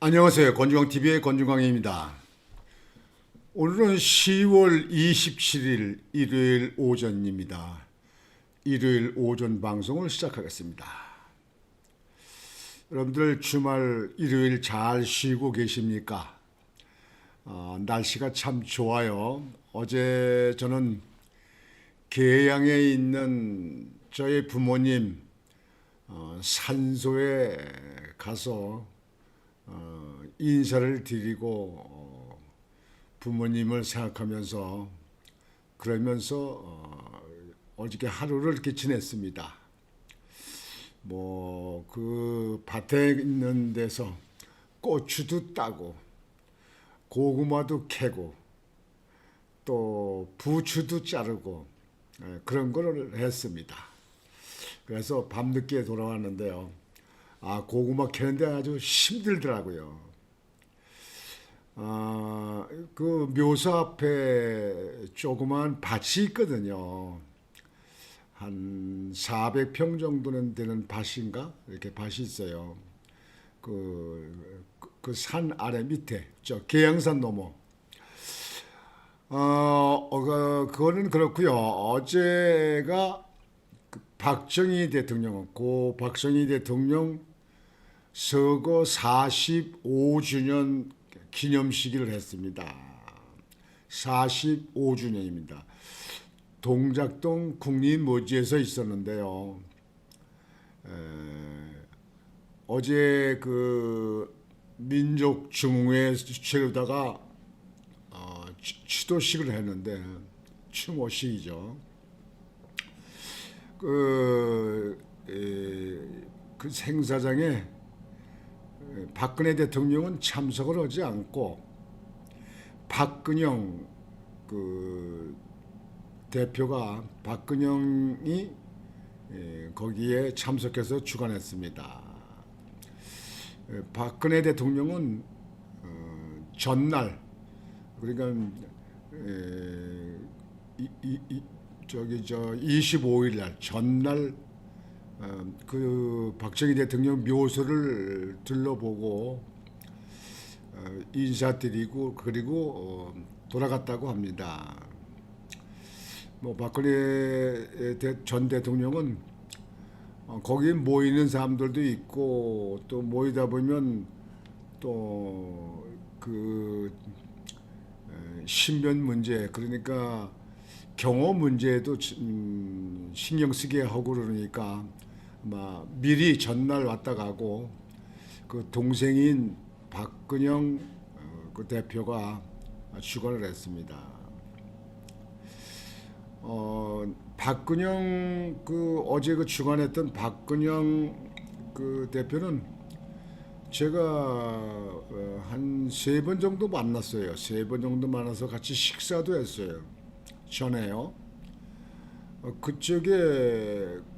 안녕하세요. 건중왕TV의 건중왕입니다. 오늘은 10월 27일 일요일 오전입니다. 일요일 오전 방송을 시작하겠습니다. 여러분들 주말 일요일 잘 쉬고 계십니까? 날씨가 참 좋아요. 어제 저는 계양에 있는 저희 부모님 산소에 가서 인사를 드리고 부모님을 생각하면서 그러면서 어저께 하루를 이렇게 지냈습니다. 뭐 그 밭에 있는 데서 고추도 따고 고구마도 캐고 또 부추도 자르고 그런 거를 했습니다. 그래서 밤늦게 돌아왔는데요. 고구마 캐는데 아주 힘들더라고요. 그 묘소 앞에 조그만 밭이 있거든요. 한 400평 정도는 되는 밭인가? 이렇게 밭이 있어요. 그 산 아래 밑에, 저 계양산 너머. 그거는 그렇고요. 어제가 박정희 대통령, 고 박정희 대통령 서거 45주년 기념식을 했습니다. 45주년입니다. 동작동 국립묘지에서 있었는데요. 어제 그 민족중흥회 치르다가 추도식을 했는데 추모식이죠. 그 행사장에 박근혜 대통령은 참석을 하지 않고 박근영 그 대표가 박근영이 거기에 참석해서 주관했습니다. 박근혜 대통령은 전날 그러니까 25일 날 전날 그 박정희 대통령 묘소를 둘러보고 인사드리고 그리고 돌아갔다고 합니다. 뭐 박근혜 전 대통령은 거기 모이는 사람들도 있고 또 모이다 보면 또 그 신변 문제 그러니까 경호 문제에도 신경 쓰게 하고 그러니까 아마 미리 전날 왔다 가고 그 동생인 박근영 그 대표가 주관을 했습니다. 박근영 그 어제 그 주관했던 박근영 그 대표는 제가 한 3번 정도 만났어요. 3번 정도 만나서 같이 식사도 했어요. 전에요. 그쪽에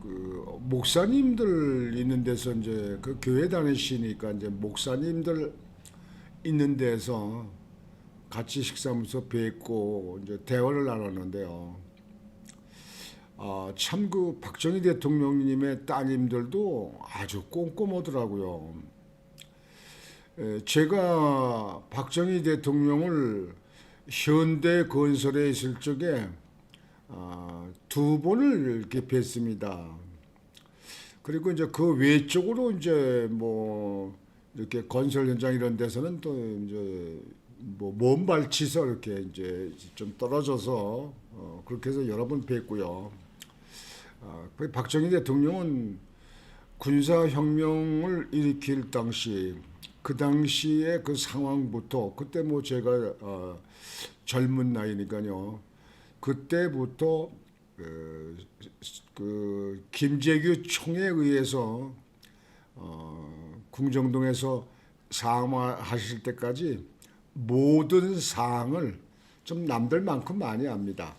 그 목사님들 있는 데서 이제 그 교회 다니시니까 이제 목사님들 있는 데서 같이 식사하면서 뵙고 이제 대화를 나눴는데요. 참 그 박정희 대통령님의 따님들도 아주 꼼꼼하더라고요. 제가 박정희 대통령을 현대 건설에 있을 적에 2번을 이렇게 뵀습니다. 그리고 이제 그 외쪽으로 이제 뭐 이렇게 건설 현장 이런 데서는 또 이제 뭐 먼발치서 이렇게 이제 좀 떨어져서 그렇게 해서 여러 번 뵀고요. 박정희 대통령은 군사혁명을 일으킬 당시 그 당시의 그 상황부터 그때 뭐 제가 젊은 나이니까요. 그때부터 그 김재규 총에 의해서 궁정동에서 사망하실 때까지 모든 사항을 좀 남들만큼 많이 압니다.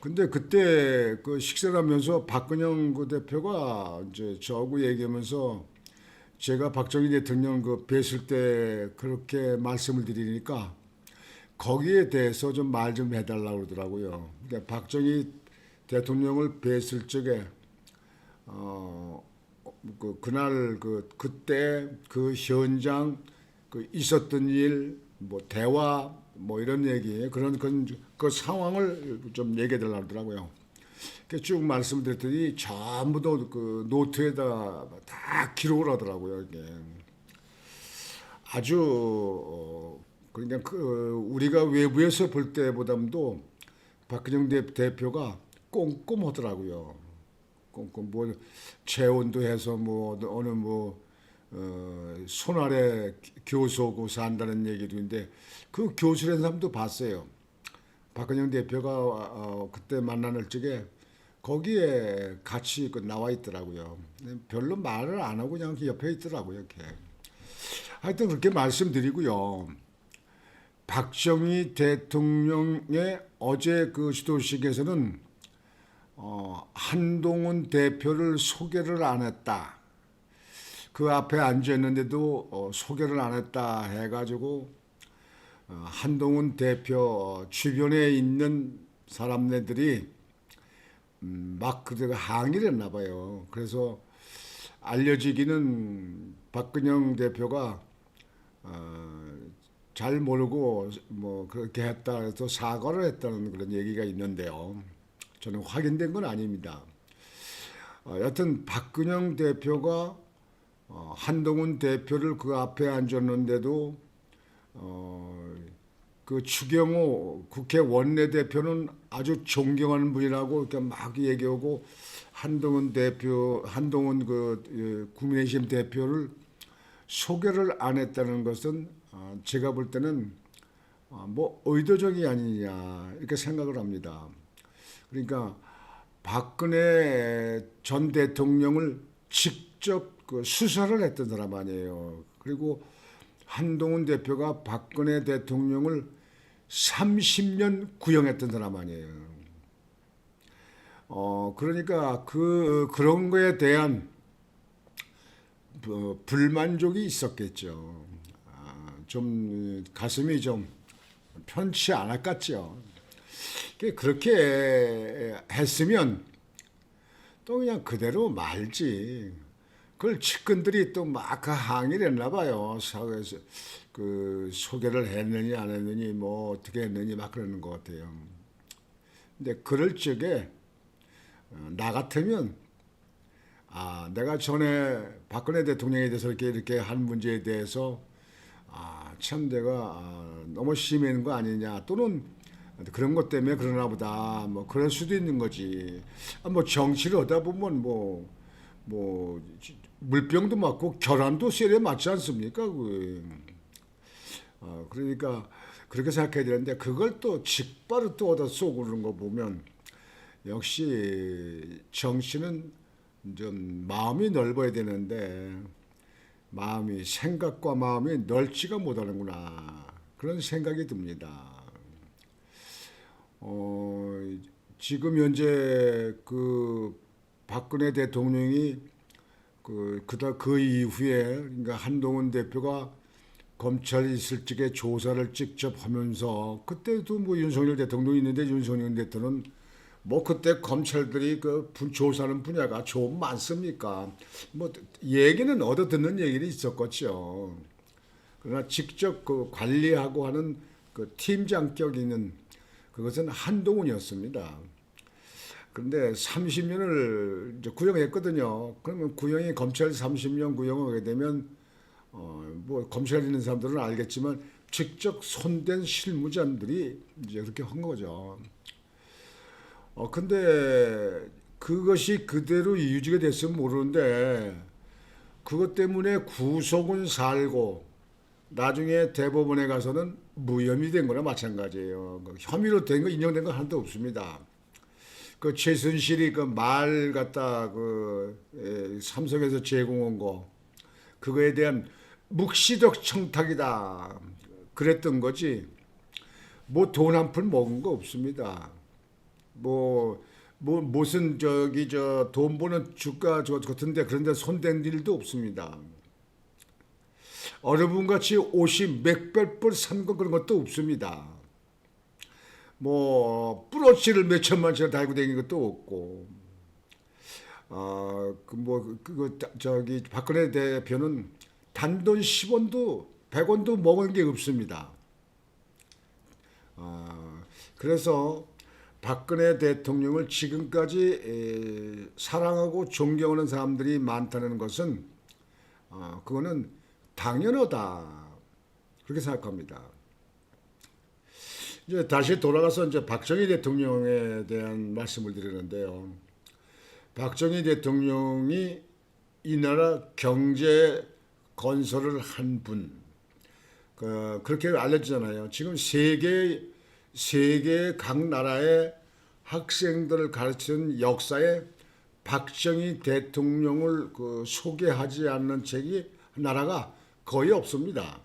근데 그때 그 식사를 하면서 박근영 그 대표가 이제 저하고 얘기하면서 제가 박정희 대통령 그 뵀을 때 그렇게 말씀을 드리니까 거기에 대해서 좀 말 좀 해달라고 그러더라고요. 그러니까 박정희 대통령을 뵀을 적에 그날 그때 그 현장 그 있었던 일 뭐 대화 뭐 이런 얘기 그런 그 상황을 좀 얘기해 달라고 하더라고요. 쭉 말씀드렸더니 전부 그 노트에다 다 기록을 하더라고요. 이게 아주 그러니까 우리가 외부에서 볼 때보다도 박근영 대표가 꼼꼼하더라고요. 꼼꼼 뭐 재혼도 해서 뭐 어느 손아래 교수고 산다는 얘기도 있는데 그 교수라는 사람도 봤어요. 박근영 대표가 그때 만나는 적에 거기에 같이 나와 있더라고요. 별로 말을 안 하고 그냥 옆에 있더라고요. 이렇게. 하여튼 그렇게 말씀드리고요. 박정희 대통령의 어제 그 시도식에서는 한동훈 대표를 소개를 안 했다. 그 앞에 앉아 있는데도 소개를 안 했다 해가지고 한동훈 대표 주변에 있는 사람들이 막 그대로 항의를 했나 봐요. 그래서 알려지기는 박근영 대표가 잘 모르고 뭐 그렇게 했다 해서 사과를 했다는 그런 얘기가 있는데요. 저는 확인된 건 아닙니다. 여튼 박근영 대표가 한동훈 대표를 그 앞에 앉았는데도 그 추경호 국회 원내대표는 아주 존경하는 분이라고 이렇게 막 얘기하고 한동훈 국민의힘 대표를 소개를 안 했다는 것은 제가 볼 때는 뭐 의도적이 아니냐 이렇게 생각을 합니다. 그러니까 박근혜 전 대통령을 직접 수사를 했던 사람 아니에요. 그리고 한동훈 대표가 박근혜 대통령을 30년 구형했던 사람 아니에요. 그러니까 그런 거에 대한 불만족이 있었겠죠. 좀 가슴이 좀 편치 않았겠죠. 그렇게 했으면 또 그냥 그대로 말지. 그걸 측근들이 또 막 항의를 했나 봐요. 사회에서 그 소개를 했느니 안 했느니 뭐 어떻게 했느니 막 그러는 것 같아요. 근데 그럴 적에 나 같으면 내가 전에 박근혜 대통령에 대해서 이렇게 한 문제에 대해서 참 내가 너무 심한 거 아니냐 또는 그런 것 때문에 그러나 보다 뭐 그럴 수도 있는 거지. 뭐 정치를 하다 보면 뭐 물병도 맞고 결함도 쇠에 맞지 않습니까? 그러니까 그렇게 생각해야 되는데 그걸 또 직바로 또 얻어 쏘고 그러는 거 보면 역시 정치는 좀 마음이 넓어야 되는데 생각과 마음이 넓지가 못하는구나 그런 생각이 듭니다. 지금 현재 그 박근혜 대통령이 그 이후에 그러니까 한동훈 대표가 검찰이 있을 적에 조사를 직접 하면서 그때도 뭐 윤석열 대통령이 있는데 윤석열 대통령은 뭐 그때 검찰들이 조사하는 분야가 좀 많습니까? 뭐 얘기는 얻어 듣는 얘기는 있었겠죠. 그러나 직접 관리하고 하는 그 팀장격 있는 그것은 한동훈이었습니다. 그런데 30년을 이제 구형했거든요. 그러면 구형이 검찰 30년 구형하게 되면 뭐 검찰에 있는 사람들은 알겠지만 직접 손댄 실무자들이 이제 그렇게 한 거죠. 근데 그것이 그대로 유지가 됐으면 모르는데 그것 때문에 구속은 살고 나중에 대법원에 가서는 무혐의 된 거나 마찬가지예요. 혐의로 된 거 인정된 거 하나도 없습니다. 그 최순실이 그 말 갖다 삼성에서 제공한 거 그거에 대한 묵시적 청탁이다 그랬던 거지 뭐 돈 한 푼 먹은 거 없습니다. 무슨 돈 버는 주가 같은데 그런데 손댄 일도 없습니다. 어느 분같이 옷이 몇백 불 산 거 그런 것도 없습니다. 뭐 브로치를 몇 천만 원짜리 달고 다니는 것도 없고 저기 박근혜 대표는 단돈 10원도 100원도 먹은 게 없습니다. 그래서 박근혜 대통령을 지금까지 사랑하고 존경하는 사람들이 많다는 것은 그거는 당연하다 그렇게 생각합니다. 이제 다시 돌아가서 이제 박정희 대통령에 대한 말씀을 드리는데요. 박정희 대통령이 이 나라 경제 건설을 한 분, 그렇게 알려지잖아요. 지금 세계 각 나라의 학생들을 가르치는 역사에 박정희 대통령을 소개하지 않는 책이 나라가 거의 없습니다.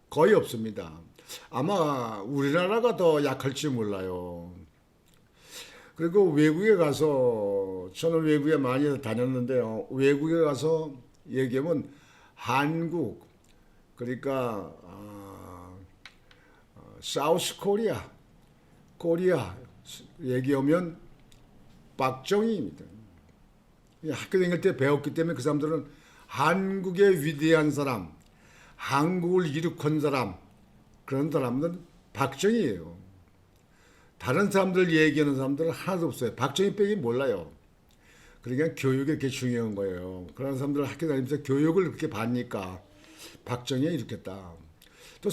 거의 없습니다. 아마 우리나라가 더 약할지 몰라요. 그리고 외국에 가서 저는 외국에 많이 다녔는데요. 외국에 가서 얘기하면 한국 그러니까 사우스 코리아 얘기하면 박정희입니다. 학교 다닐 때 배웠기 때문에 그 사람들은 한국의 위대한 사람, 한국을 일으킨 사람 그런 사람들은 박정희예요. 다른 사람들 얘기하는 사람들은 하나도 없어요. 박정희 빼기 몰라요. 그러니까 교육이 이렇게 중요한 거예요. 그런 사람들 학교 다니면서 교육을 그렇게 받으니까 박정희가 일으켰다. 또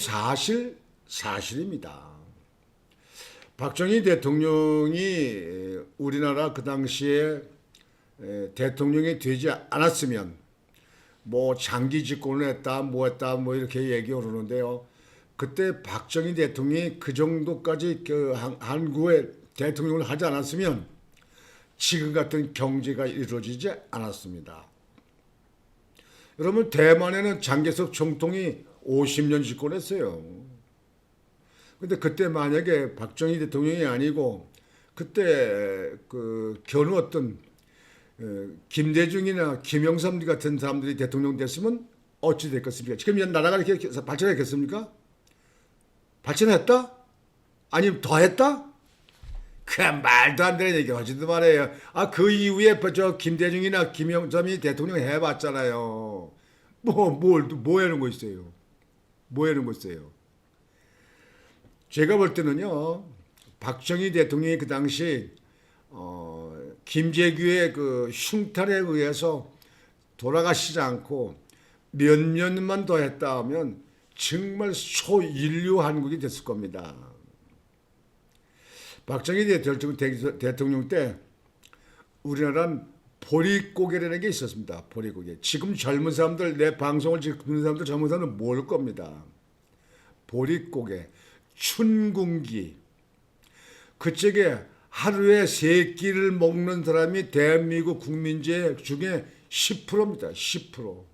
사실입니다. 박정희 대통령이 우리나라 그 당시에 대통령이 되지 않았으면 뭐 장기 집권을 했다 뭐 이렇게 얘기하는데요. 그때 박정희 대통령이 그 정도까지 한국의 대통령을 하지 않았으면 지금 같은 경제가 이루어지지 않았습니다. 여러분 대만에는 장개석 총통이 50년 집권했어요. 근데 그때 만약에 박정희 대통령이 아니고 그때 견우었던 김대중이나 김영삼 같은 사람들이 대통령 됐으면 어찌 됐겠습니까? 지금 나라가 이렇게 발전했겠습니까? 발전했다? 아니면 더 했다? 그 말도 안 되는 얘기 하지도 말아요. 그 이후에 저 김대중이나 김영삼이 대통령 해봤잖아요. 뭐 하는 거 있어요? 뭐 하는 거 있어요? 제가 볼 때는요, 박정희 대통령이 그 당시 김재규의 그 흉탈에 의해서 돌아가시지 않고 몇 년만 더 했다 하면 정말 소인류 한국이 됐을 겁니다. 박정희 대통령 때 우리나라는 보릿고개라는 게 있었습니다. 보릿고개. 지금 젊은 사람들, 내 방송을 지금 듣는 사람들, 젊은 사람들 모를 겁니다. 보릿고개, 춘궁기. 그쪽에 하루에 3끼를 먹는 사람이 대한민국 국민들 중에 10%입니다. 10%.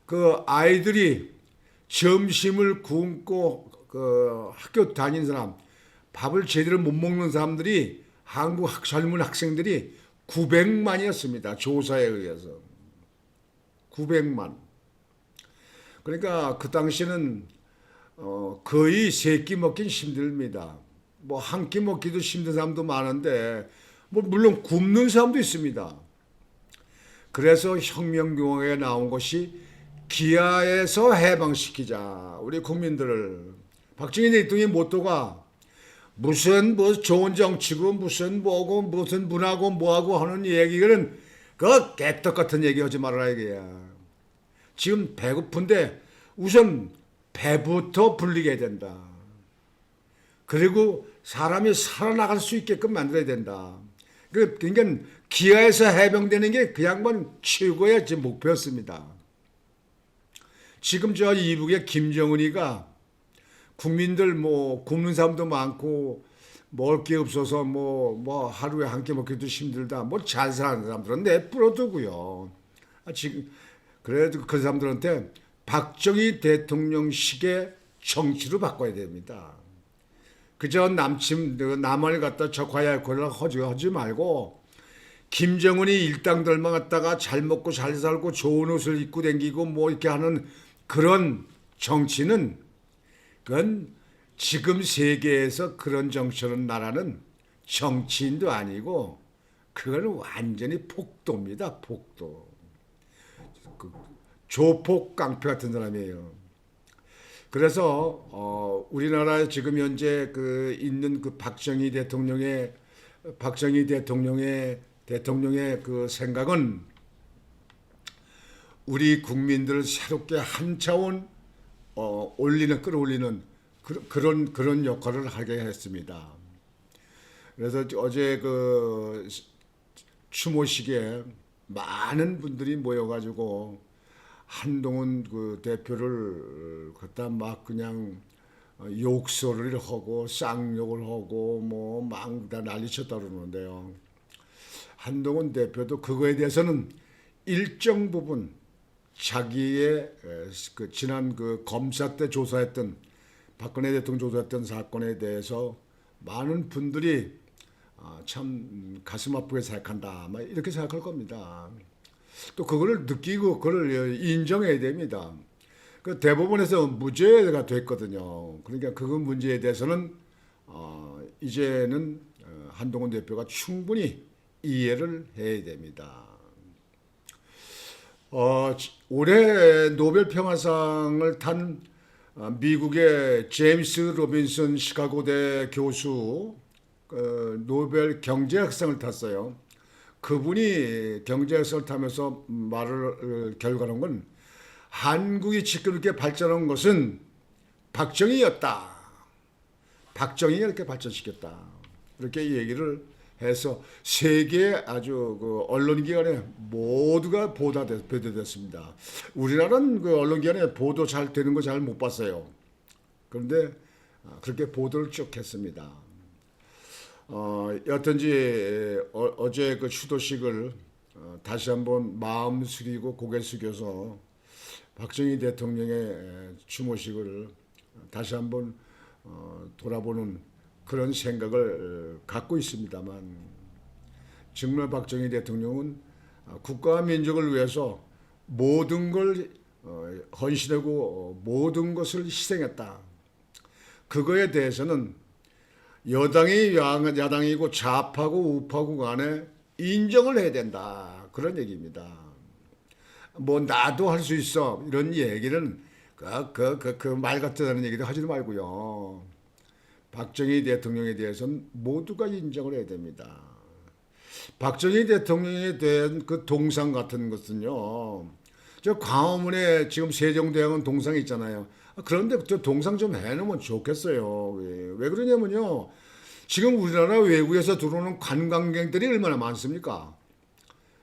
그 아이들이 점심을 굶고 학교 다니는 사람, 밥을 제대로 못 먹는 사람들이 한국 젊은 학생들이 900만이었습니다. 조사에 의해서. 900만. 그러니까 그 당시는 거의 3끼 먹긴 힘듭니다. 뭐 한 끼 먹기도 힘든 사람도 많은데 뭐 물론 굶는 사람도 있습니다. 그래서 혁명공화국에 나온 것이 기아에서 해방시키자. 우리 국민들을. 박정희 대통령의 모토가 무슨 좋은 정치고 무슨 뭐고 무슨 문화고 뭐하고 하는 얘기는 그 개떡 같은 얘기 하지 말아라 이게야. 지금 배고픈데 우선 배부터 불리게 된다. 그리고 사람이 살아나갈 수 있게끔 만들어야 된다. 그러니까 기아에서 해방되는 게 그 양반 최고의 목표였습니다. 지금 저 이북의 김정은이가 국민들 굶는 사람도 많고 먹을 게 없어서 하루에 한 끼 먹기도 힘들다. 잘 사는 사람들은 내버려두고요. 지금 그래도 그 사람들한테 박정희 대통령식의 정치로 바꿔야 됩니다. 그저 남을 갖다 적화야고를 하지 말고 김정은이 일당들만 갖다가 잘 먹고 잘 살고 좋은 옷을 입고 다니고 이렇게 하는 그런 정치는 그건 지금 세계에서 그런 정치하는 나라는 정치인도 아니고 그거는 완전히 폭도입니다. 폭도. 그 조폭 깡패 같은 사람이에요. 그래서 우리나라에 지금 현재 그 있는 그 박정희 대통령의 그 생각은 우리 국민들을 새롭게 한 차원 끌어올리는 그런 역할을 하게 했습니다. 그래서 어제 그 추모식에 많은 분들이 모여가지고 한동훈 그 대표를 갖다 막 그냥 욕설을 하고 쌍욕을 하고 뭐 막 다 난리쳤다 그러는데요. 한동훈 대표도 그거에 대해서는 일정 부분 자기의 그 지난 그 검사 때 조사했던 박근혜 대통령 조사했던 사건에 대해서 많은 분들이 참 가슴 아프게 생각한다, 막 이렇게 생각할 겁니다. 또 그거를 느끼고 그걸 인정해야 됩니다. 그 대법원에서 무죄가 됐거든요. 그러니까 그 문제에 대해서는 이제는 한동훈 대표가 충분히 이해를 해야 됩니다. 올해 노벨 평화상을 탄 미국의 제임스 로빈슨 시카고대 교수 노벨 경제학상을 탔어요. 그분이 경제학상을 타면서 말을 결과한 건 한국이 지금 이렇게 발전한 것은 박정희였다. 박정희가 이렇게 발전시켰다. 이렇게 얘기를 해서 세계 아주 그 언론기관에 모두가 보도됐습니다. 우리나라는 그 언론기관에 보도 잘 되는 거 잘 못 봤어요. 그런데 그렇게 보도를 쭉 했습니다. 여튼지 어제 그 추도식을 다시 한번 마음 숙이고 고개 숙여서 박정희 대통령의 추모식을 다시 한번 돌아보는 그런 생각을 갖고 있습니다만, 정말 박정희 대통령은 국가와 민족을 위해서 모든 걸 헌신하고 모든 것을 희생했다. 그거에 대해서는 여당이 야당이고 좌파고 우파고 간에 인정을 해야 된다. 그런 얘기입니다. 뭐 나도 할 수 있어 이런 얘기는 그 말 같다는 얘기도 하지 말고요. 박정희 대통령에 대해서는 모두가 인정을 해야 됩니다. 박정희 대통령에 대한 그 동상 같은 것은요, 저 광화문에 지금 세종대왕은 동상이 있잖아요. 그런데 저 동상 좀 해놓으면 좋겠어요. 왜 그러냐면요, 지금 우리나라 외국에서 들어오는 관광객들이 얼마나 많습니까?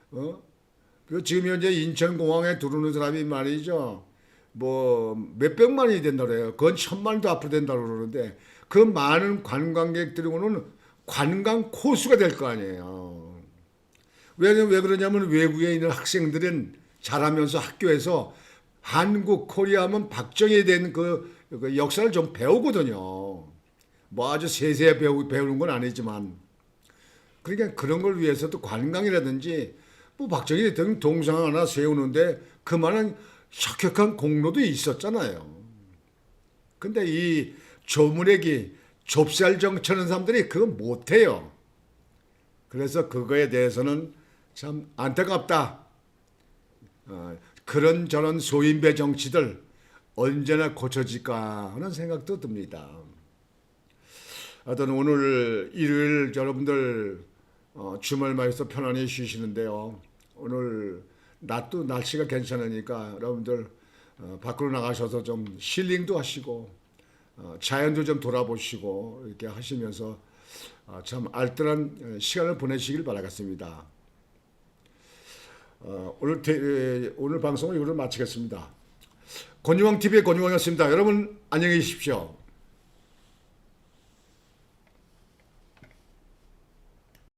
그 지금 현재 인천공항에 들어오는 사람이 말이죠, 뭐 몇백만이 된다 그래요. 그건 1,000만도 앞으로 된다고 그러는데 그 많은 관광객들이 오는 관광 코스가 될 거 아니에요. 왜 그러냐면 외국에 있는 학생들은 자라면서 학교에서 한국 코리아 하면 박정희에 대한 그 역사를 좀 배우거든요. 뭐 아주 세세히 배우는 건 아니지만, 그러니까 그런 걸 위해서도 관광이라든지 뭐 박정희 대통령 동상 하나 세우는데 그만한 혁혁한 공로도 있었잖아요. 근데 이 조문애기 좁쌀 정치하는 사람들이 그거 못해요. 그래서 그거에 대해서는 참 안타깝다. 그런 저런 소인배 정치들 언제나 고쳐질까 하는 생각도 듭니다. 하여튼 오늘 일요일 여러분들 주말 말에서 편안히 쉬시는데요. 오늘 낮도 날씨가 괜찮으니까 여러분들 밖으로 나가셔서 좀 힐링도 하시고 자연도 좀 돌아보시고 이렇게 하시면서 참 알뜰한 시간을 보내시길 바라겠습니다. 오늘 방송은 이걸로 마치겠습니다. 권유왕TV의 권유왕이었습니다. 여러분 안녕히 계십시오.